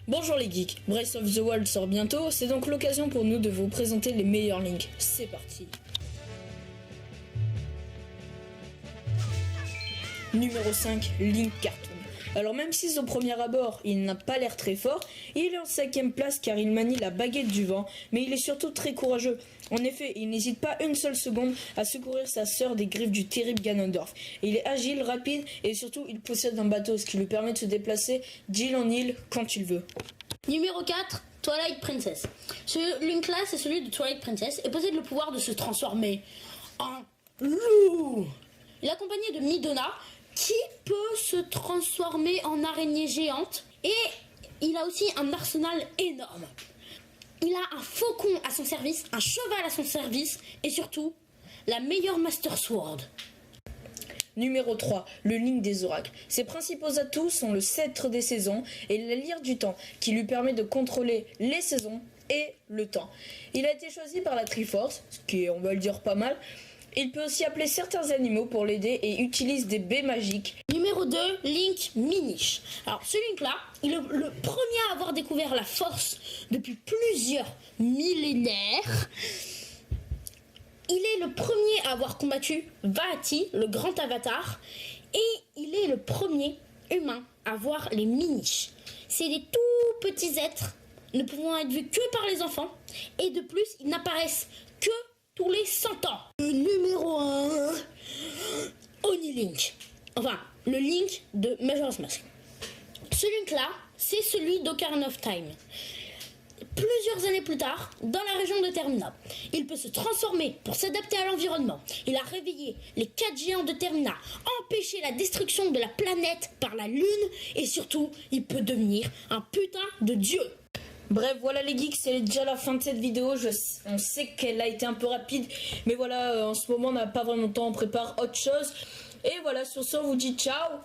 Bonjour les geeks, Breath of the Wild sort bientôt, c'est donc l'occasion pour nous de vous présenter les meilleurs Link. C'est parti. Numéro 5, Link Cartoon. Alors même si au premier abord il n'a pas l'air très fort, il est en 5ème place car il manie la baguette du vent, mais il est surtout très courageux. En effet, il n'hésite pas une seule seconde à secourir sa sœur des griffes du terrible Ganondorf. Il est agile, rapide et surtout il possède un bateau, ce qui lui permet de se déplacer d'île en île quand il veut. Numéro 4, Twilight Princess. Ce Link-là, c'est celui de Twilight Princess et possède le pouvoir de se transformer en loup. Il est accompagné de Midona, qui peut se transformer en araignée géante, et il a aussi un arsenal énorme. Il a un faucon à son service, un cheval à son service, et surtout, la meilleure Master Sword. Numéro 3, le Link des oracles. Ses principaux atouts sont le sceptre des saisons et la lyre du temps, qui lui permet de contrôler les saisons et le temps. Il a été choisi par la Triforce, ce qui est, on va le dire, pas mal. Il peut aussi appeler certains animaux pour l'aider et utilise des baies magiques. Numéro 2, Link Minish. Alors ce Link-là, il est le premier à avoir découvert la force depuis plusieurs millénaires. Il est le premier à avoir combattu Vahati, le grand avatar, et il est le premier humain à voir les Minish. C'est des tout petits êtres, ne pouvant être vus que par les enfants, et de plus, ils n'apparaissent que tous les 100 ans. Le numéro 1, Oni Link. Enfin, le Link de Majora's Mask. Ce Link-là, c'est celui d'Ocarina of Time. Plusieurs années plus tard, dans la région de Termina, il peut se transformer pour s'adapter à l'environnement. Il a réveillé les 4 géants de Termina, empêché la destruction de la planète par la lune, et surtout, il peut devenir un putain de dieu. Bref, voilà les geeks, c'est déjà la fin de cette vidéo. On sait qu'elle a été un peu rapide, mais voilà, en ce moment on n'a pas vraiment le temps, on prépare autre chose. Et voilà, sur ce, on vous dit ciao.